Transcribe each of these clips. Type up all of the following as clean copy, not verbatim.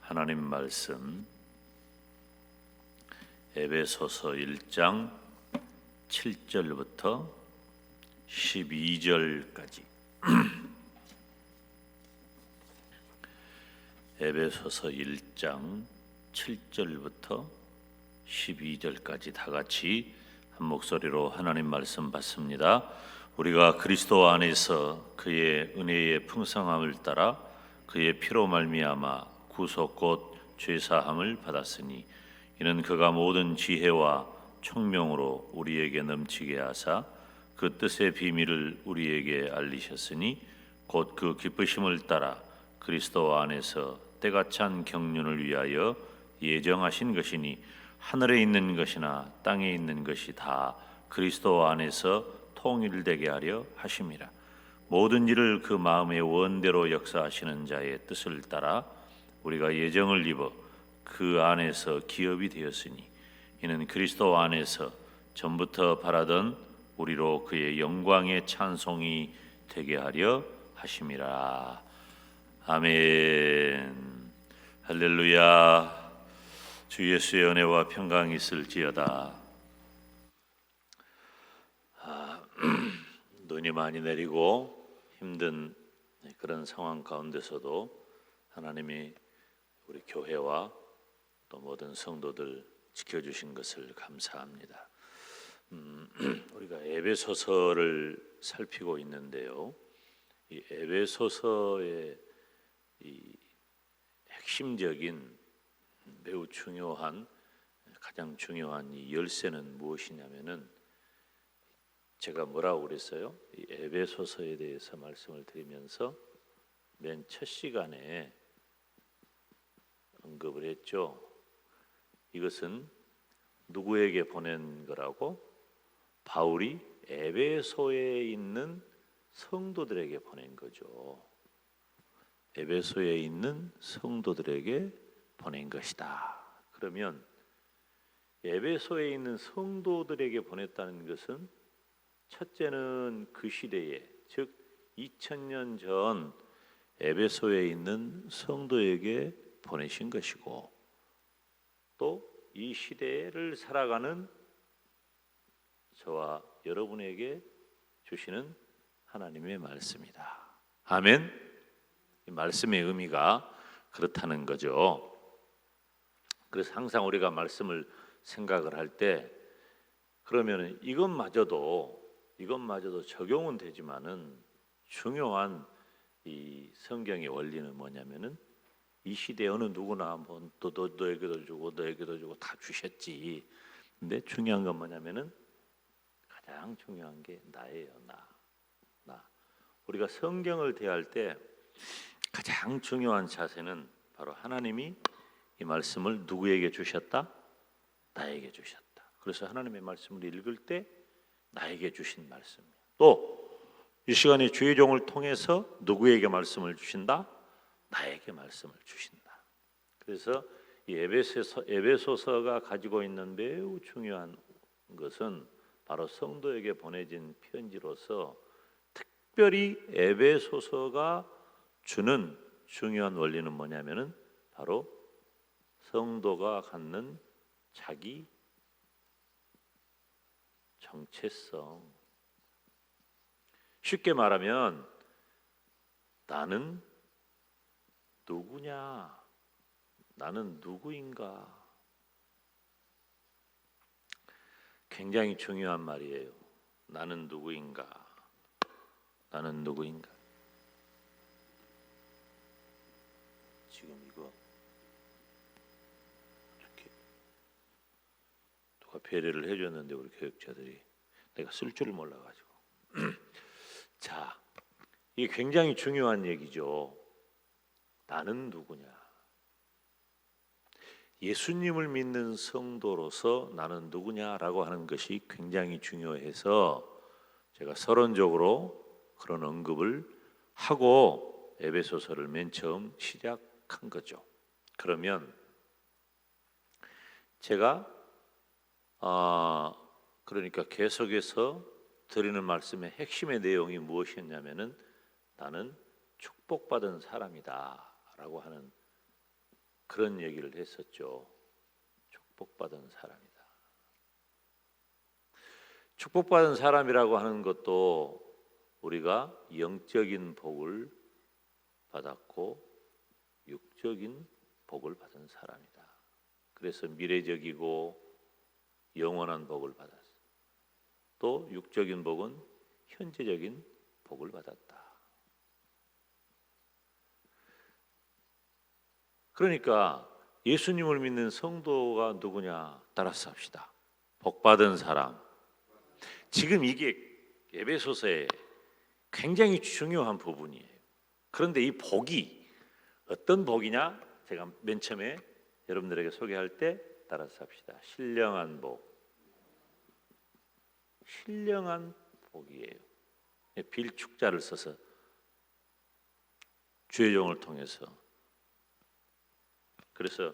하나님 말씀 에베소서 1장 7절부터 12절까지 에베소서 1장 7절부터 12절까지 다 같이 한 목소리로 하나님 말씀 받습니다. 우리가 그리스도 안에서 그의 은혜의 풍성함을 따라 그의 피로 말미암아 구속 곧 죄사함을 받았으니 이는 그가 모든 지혜와 총명으로 우리에게 넘치게 하사 그 뜻의 비밀을 우리에게 알리셨으니 곧 그 기쁘심을 따라 그리스도 안에서 때가 찬 경륜을 위하여 예정하신 것이니 하늘에 있는 것이나 땅에 있는 것이 다 그리스도 안에서 통일되게 하려 하심이라. 모든 일을 그 마음의 원대로 역사하시는 자의 뜻을 따라 우리가 예정을 입어 그 안에서 기업이 되었으니 이는 그리스도 안에서 전부터 바라던 우리로 그의 영광의 찬송이 되게 하려 하심이라. 아멘. 할렐루야. 주 예수의 은혜와 평강이 있을지어다. 눈이 많이 내리고 힘든 그런 상황 가운데서도 하나님이 우리 교회와 또 모든 성도들 지켜주신 것을 감사합니다. 우리가 에베소서를 살피고 있는데요. 이 에베소서의 이 핵심적인 매우 중요한 가장 중요한 이 열쇠는 무엇이냐면은 제가 뭐라고 그랬어요? 이 에베소서에 대해서 말씀을 드리면서 맨 첫 시간에 언급을 했죠. 이것은 누구에게 보낸 거라고? 바울이 에베소에 있는 성도들에게 보낸 거죠. 에베소에 있는 성도들에게 보낸 것이다. 그러면 에베소에 있는 성도들에게 보냈다는 것은 첫째는 그 시대에, 즉 2000년 전 에베소에 있는 성도에게 보내신 것이고, 또 이 시대를 살아가는 저와 여러분에게 주시는 하나님의 말씀이다. 아멘. 이 말씀의 의미가 그렇다는 거죠. 그래서 항상 우리가 말씀을 생각을 할 때 그러면 이것마저도 적용은 되지만은 중요한 이 성경의 원리는 뭐냐면은 이 시대 어느 누구나 한번 또 너에게도 주고 너에게도 주고 다 주셨지. 근데 중요한 건 뭐냐면은 가장 중요한 게 나예요. 나. 우리가 성경을 대할 때 가장 중요한 자세는 바로 하나님이 이 말씀을 누구에게 주셨다? 나에게 주셨다. 그래서 하나님의 말씀을 읽을 때 나에게 주신 말씀이에요. 또 이 시간에 주의 종을 통해서 누구에게 말씀을 주신다? 나에게 말씀을 주신다. 그래서 이 에베소서가 가지고 있는 매우 중요한 것은 바로 성도에게 보내진 편지로서 특별히 에베소서가 주는 중요한 원리는 뭐냐면은 바로 성도가 갖는 자기 정체성. 쉽게 말하면 나는 누구냐? 나는 누구인가? 굉장히 중요한 말이에요. 나는 누구인가? 나는 누구인가? 지금 이거 이렇게 누가 배려를 해줬는데 우리 교육자들이 내가 쓸 줄 몰라가지고 자, 이게 굉장히 중요한 얘기죠. 나는 누구냐? 예수님을 믿는 성도로서 나는 누구냐라고 하는 것이 굉장히 중요해서 제가 서론적으로 그런 언급을 하고 에베소서를 맨 처음 시작한 거죠. 그러면 제가 그러니까 계속해서 드리는 말씀의 핵심의 내용이 무엇이었냐면은 나는 축복받은 사람이다라고 하는 그런 얘기를 했었죠. 축복받은 사람이다. 축복받은 사람이라고 하는 것도 우리가 영적인 복을 받았고 육적인 복을 받은 사람이다. 그래서 미래적이고 영원한 복을 받았어. 또 육적인 복은 현재적인 복을 받았다. 그러니까 예수님을 믿는 성도가 누구냐 따라서 합시다. 복받은 사람. 지금 이게 에베소서의 굉장히 중요한 부분이에요. 그런데 이 복이 어떤 복이냐? 제가 맨 처음에 여러분들에게 소개할 때 따라서 합시다. 신령한 복. 신령한 복이에요. 빌축자를 써서 주의 종을 통해서, 그래서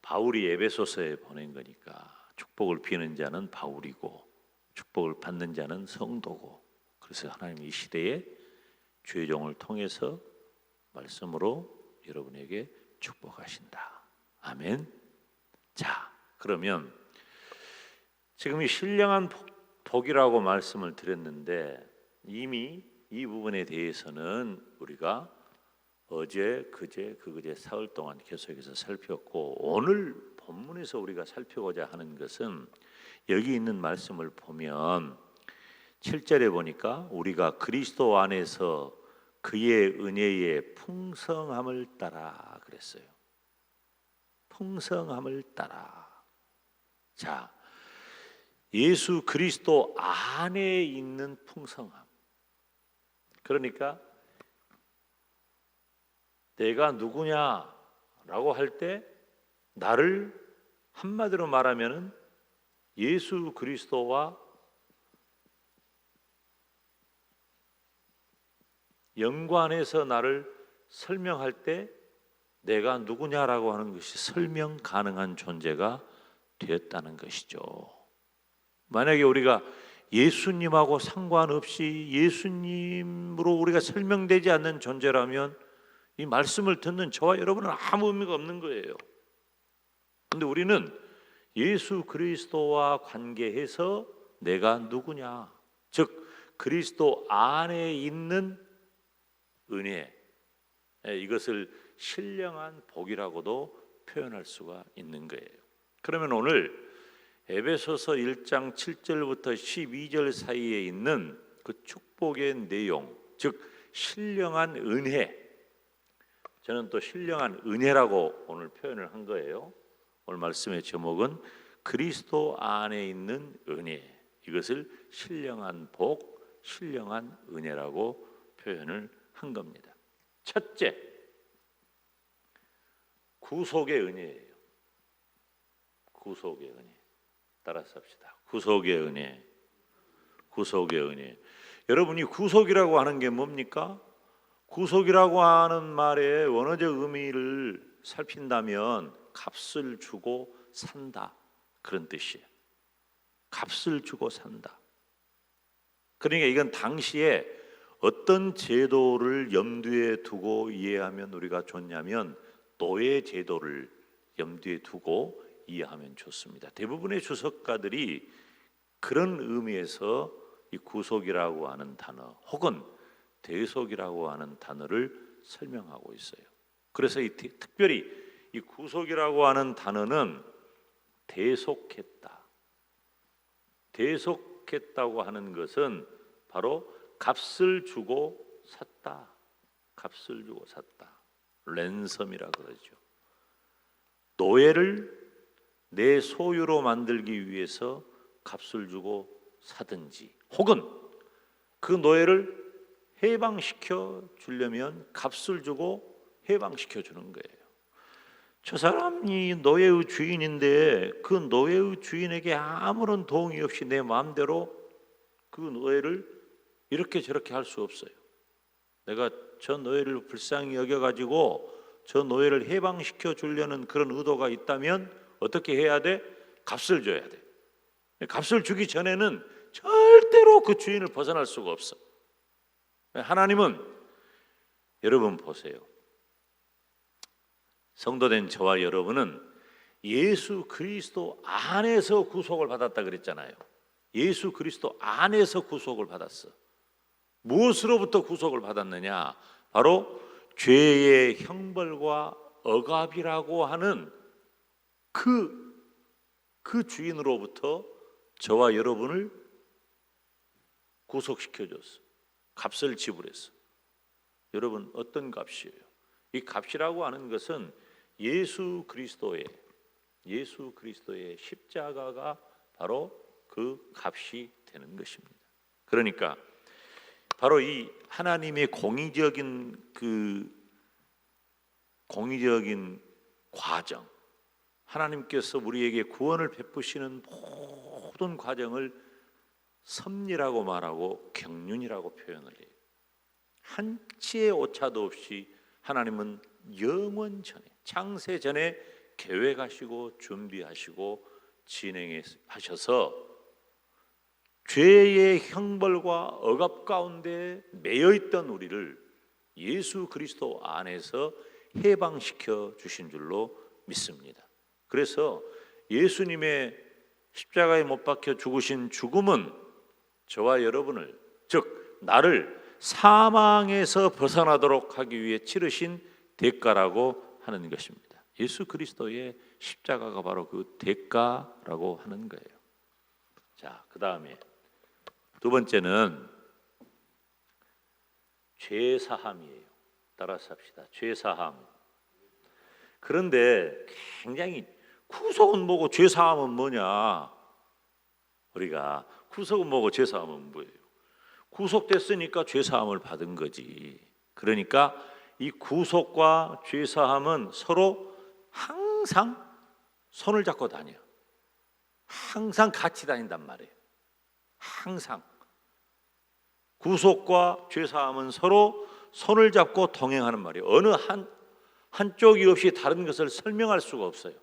바울이 에베소서에 보낸 거니까 축복을 비는 자는 바울이고 축복을 받는 자는 성도고, 그래서 하나님이 이 시대에 주의 종을 통해서 말씀으로 여러분에게 축복하신다. 아멘. 자, 그러면 지금 이 신령한 복이라고 말씀을 드렸는데 이미 이 부분에 대해서는 우리가 어제, 그제, 그제 사흘 동안 계속해서 살폈고, 오늘 본문에서 우리가 살펴보자 하는 것은 여기 있는 말씀을 보면 7절에 보니까 우리가 그리스도 안에서 그의 은혜의 풍성함을 따라 그랬어요. 풍성함을 따라. 자, 예수 그리스도 안에 있는 풍성함. 그러니까 내가 누구냐라고 할 때 나를 한마디로 말하면은 예수 그리스도와 연관해서 나를 설명할 때 내가 누구냐라고 하는 것이 설명 가능한 존재가 되었다는 것이죠. 만약에 우리가 예수님하고 상관없이 예수님으로 우리가 설명되지 않는 존재라면 이 말씀을 듣는 저와 여러분은 아무 의미가 없는 거예요. 그런데 우리는 예수 그리스도와 관계해서 내가 누구냐, 즉 그리스도 안에 있는 은혜, 이것을 신령한 복이라고도 표현할 수가 있는 거예요. 그러면 오늘 에베소서 1장 7절부터 12절 사이에 있는 그 축복의 내용, 즉 신령한 은혜, 저는 또 신령한 은혜라고 오늘 표현을 한 거예요. 오늘 말씀의 제목은 그리스도 안에 있는 은혜, 이것을 신령한 복, 신령한 은혜라고 표현을 한 겁니다. 첫째, 구속의 은혜예요. 구속의 은혜. 따라서 합시다. 구속의 은혜. 구속의 은혜. 여러분이 구속이라고 하는 게 뭡니까? 구속이라고 하는 말의 원어적 의미를 살핀다면 값을 주고 산다, 그런 뜻이에요. 값을 주고 산다. 그러니까 이건 당시에 어떤 제도를 염두에 두고 이해하면 우리가 좋냐면 노예 제도를 염두에 두고 이해하면 좋습니다. 대부분의 주석가들이 그런 의미에서 이 구속이라고 하는 단어 혹은 대속이라고 하는 단어를 설명하고 있어요. 그래서 특별히 이 구속이라고 하는 단어는 대속했다. 대속했다고 하는 것은 바로 값을 주고 샀다. 값을 주고 샀다. 랜섬이라 그러죠. 노예를 내 소유로 만들기 위해서 값을 주고 사든지, 혹은 그 노예를 해방시켜 주려면 값을 주고 해방시켜 주는 거예요. 저 사람이 노예의 주인인데 그 노예의 주인에게 아무런 도움이 없이 내 마음대로 그 노예를 이렇게 저렇게 할 수 없어요. 내가 저 노예를 불쌍히 여겨가지고 저 노예를 해방시켜 주려는 그런 의도가 있다면 어떻게 해야 돼? 값을 줘야 돼. 값을 주기 전에는 절대로 그 주인을 벗어날 수가 없어. 하나님은 여러분 보세요. 성도된 저와 여러분은 예수 그리스도 안에서 구속을 받았다 그랬잖아요. 예수 그리스도 안에서 구속을 받았어. 무엇으로부터 구속을 받았느냐? 바로 죄의 형벌과 억압이라고 하는 그 주인으로부터 저와 여러분을 구속시켜줬어. 값을 지불했어. 여러분, 어떤 값이에요? 이 값이라고 하는 것은 예수 그리스도의 십자가가 바로 그 값이 되는 것입니다. 그러니까 바로 이 하나님의 공의적인 과정, 하나님께서 우리에게 구원을 베푸시는 모든 과정을 섭리라고 말하고 경륜이라고 표현을 해요. 한치의 오차도 없이 하나님은 영원 전에, 창세 전에 계획하시고 준비하시고 진행하셔서 죄의 형벌과 억압 가운데 매여 있던 우리를 예수 그리스도 안에서 해방시켜 주신 줄로 믿습니다. 그래서 예수님의 십자가에 못 박혀 죽으신 죽음은 저와 여러분을, 즉 나를 사망에서 벗어나도록 하기 위해 치르신 대가라고 하는 것입니다. 예수 그리스도의 십자가가 바로 그 대가라고 하는 거예요. 자, 그 다음에 두 번째는 죄사함이에요. 따라서 합시다. 죄사함. 그런데 굉장히 구속은 뭐고 죄사함은 뭐냐? 우리가 구속은 뭐고 죄사함은 뭐예요? 구속됐으니까 죄사함을 받은 거지. 그러니까 이 구속과 죄사함은 서로 항상 손을 잡고 다녀. 항상 같이 다닌단 말이에요. 항상 구속과 죄사함은 서로 손을 잡고 동행하는 말이에요. 어느 한쪽이 없이 다른 것을 설명할 수가 없어요.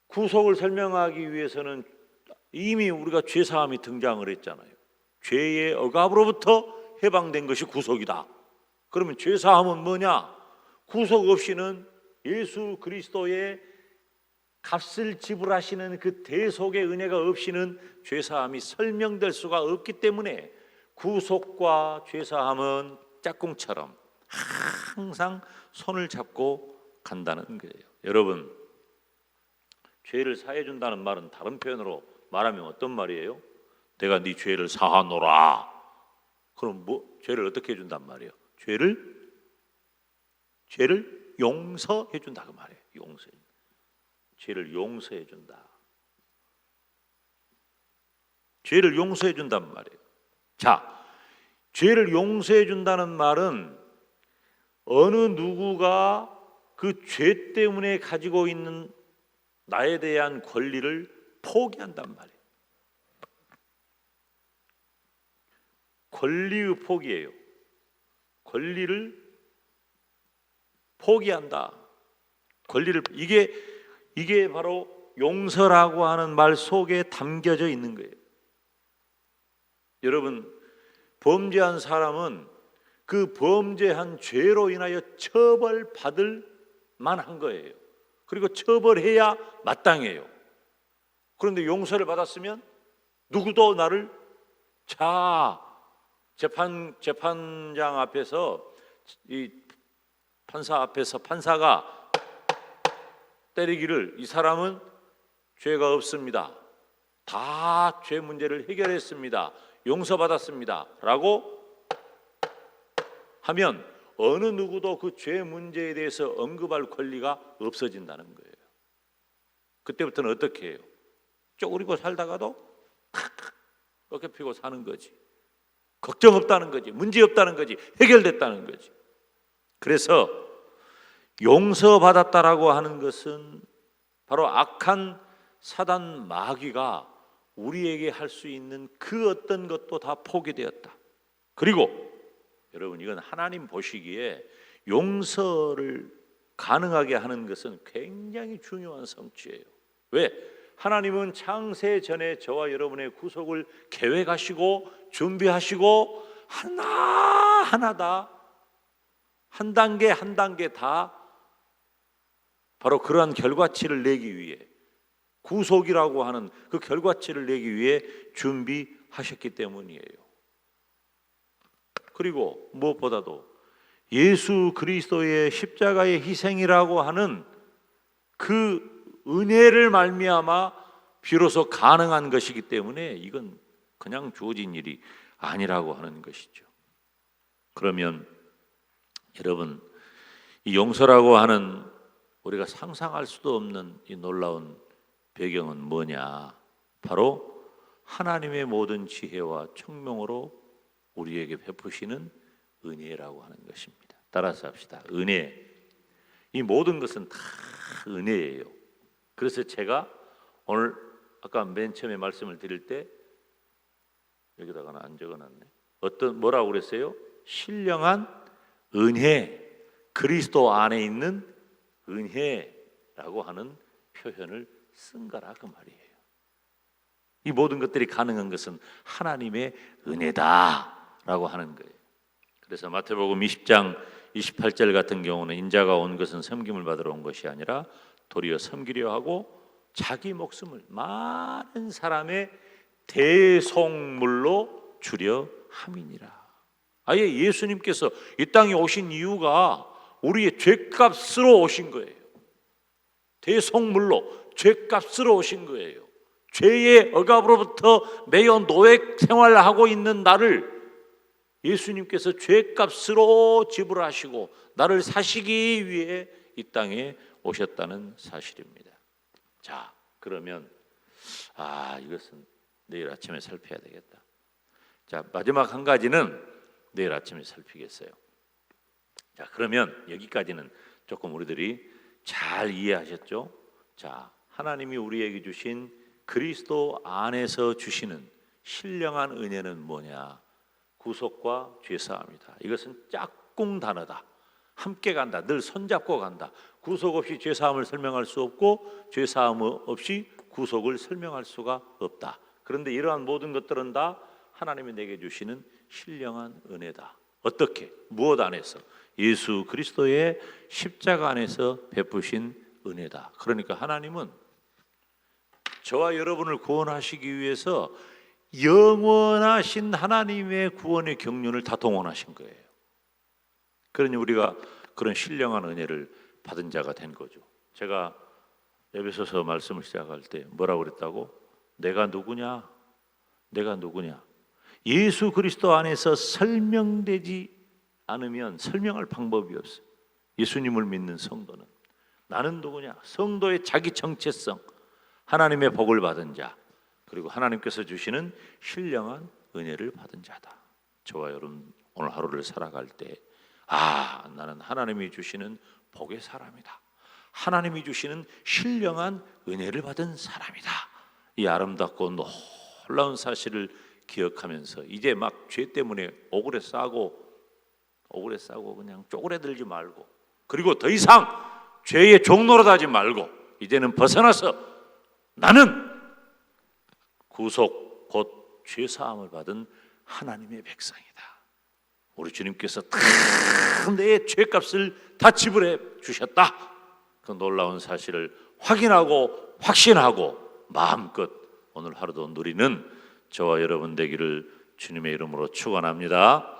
구속을 설명하기 위해서는 이미 우리가 죄사함이 등장을 했잖아요. 죄의 억압으로부터 해방된 것이 구속이다. 그러면 죄사함은 뭐냐? 구속 없이는 예수 그리스도의 값을 지불하시는 그 대속의 은혜가 없이는 죄사함이 설명될 수가 없기 때문에 구속과 죄사함은 짝꿍처럼 항상 손을 잡고 간다는 거예요. 여러분, 죄를 사해 준다는 말은 다른 표현으로 말하면 어떤 말이에요? 내가 네 죄를 사하노라. 그럼 죄를 어떻게 해 준단 말이에요? 죄를 용서해 준다 그 말이에요. 죄를 용서해 준다. 죄를 용서해 준단 말이에요. 자, 죄를 용서해 준다는 말은 어느 누구가 그 죄 때문에 가지고 있는 나에 대한 권리를 포기한단 말이에요. 권리의 포기예요. 권리를 포기한다. 이게 바로 용서라고 하는 말 속에 담겨져 있는 거예요. 여러분, 범죄한 사람은 그 범죄한 죄로 인하여 처벌받을 만한 거예요. 그리고 처벌해야 마땅해요. 그런데 용서를 받았으면 누구도 나를 재판장 앞에서 이 판사 앞에서 판사가 때리기를 이 사람은 죄가 없습니다. 다 죄 문제를 해결했습니다. 용서받았습니다. 라고 하면 어느 누구도 그 죄 문제에 대해서 언급할 권리가 없어진다는 거예요. 그때부터는 어떻게 해요? 쪼그리고 살다가도 어깨 펴고 사는 거지. 걱정 없다는 거지. 문제 없다는 거지. 해결됐다는 거지. 그래서 용서받았다라고 하는 것은 바로 악한 사단 마귀가 우리에게 할 수 있는 그 어떤 것도 다 포기되었다. 그리고 여러분, 이건 하나님 보시기에 용서를 가능하게 하는 것은 굉장히 중요한 성취예요. 왜? 하나님은 창세 전에 저와 여러분의 구속을 계획하시고 준비하시고 하나하나 다 한 단계 한 단계 다 바로 그러한 결과치를 내기 위해, 구속이라고 하는 그 결과치를 내기 위해 준비하셨기 때문이에요. 그리고 무엇보다도 예수 그리스도의 십자가의 희생이라고 하는 그 은혜를 말미암아 비로소 가능한 것이기 때문에 이건 그냥 주어진 일이 아니라고 하는 것이죠. 그러면 여러분, 이 용서라고 하는 우리가 상상할 수도 없는 이 놀라운 배경은 뭐냐? 바로 하나님의 모든 지혜와 총명으로 우리에게 베푸시는 은혜라고 하는 것입니다. 따라서 합시다. 은혜. 이 모든 것은 다 은혜예요. 그래서 제가 오늘 아까 맨 처음에 말씀을 드릴 때 여기다가는 안 적어놨네. 뭐라고 그랬어요? 신령한 은혜, 그리스도 안에 있는 은혜라고 하는 표현을 쓴 거라 그 말이에요. 이 모든 것들이 가능한 것은 하나님의 은혜다라고 하는 거예요. 그래서 마태복음 20장 28절 같은 경우는 인자가 온 것은 섬김을 받으러 온 것이 아니라 도리어 섬기려 하고 자기 목숨을 많은 사람의 대속물로 주려 함이니라. 아예 예수님께서 이 땅에 오신 이유가 우리의 죄값으로 오신 거예요. 대속물로 죄값으로 오신 거예요. 죄의 억압으로부터 매여 노예 생활을 하고 있는 나를 예수님께서 죄값으로 지불하시고 나를 사시기 위해 이 땅에 오셨다는 사실입니다. 자, 그러면 이것은 내일 아침에 살펴야 되겠다. 자, 마지막 한 가지는 내일 아침에 살피겠어요. 자, 그러면 여기까지는 조금 우리들이 잘 이해하셨죠? 자, 하나님이 우리에게 주신 그리스도 안에서 주시는 신령한 은혜는 뭐냐? 구속과 죄사함이다. 이것은 짝꿍 단어다. 함께 간다. 늘 손잡고 간다. 구속 없이 죄사함을 설명할 수 없고 죄사함 없이 구속을 설명할 수가 없다. 그런데 이러한 모든 것들은 다 하나님이 내게 주시는 신령한 은혜다. 어떻게? 무엇 안에서? 예수 그리스도의 십자가 안에서 베푸신 은혜다. 그러니까 하나님은 저와 여러분을 구원하시기 위해서 영원하신 하나님의 구원의 경륜을 다 동원하신 거예요. 그러니 우리가 그런 신령한 은혜를 받은 자가 된 거죠. 제가 에베소서 말씀을 시작할 때 뭐라고 그랬다고? 내가 누구냐? 내가 누구냐? 예수 그리스도 안에서 설명되지 않으면 설명할 방법이 없어요. 예수님을 믿는 성도는 나는 누구냐? 성도의 자기 정체성, 하나님의 복을 받은 자, 그리고 하나님께서 주시는 신령한 은혜를 받은 자다. 저와 여러분 오늘 하루를 살아갈 때 나는 하나님이 주시는 복의 사람이다. 하나님이 주시는 신령한 은혜를 받은 사람이다. 이 아름답고 놀라운 사실을 기억하면서 이제 막 죄 때문에 오그레 싸고 그냥 쪼그레들지 말고, 그리고 더 이상 죄의 종노릇하지 말고 이제는 벗어나서 나는 구속 곧 죄사함을 받은 하나님의 백성이다. 우리 주님께서 다 내 죄값을 다 지불해 주셨다. 그 놀라운 사실을 확인하고 확신하고 마음껏 오늘 하루도 누리는 저와 여러분 되기를 주님의 이름으로 축원합니다.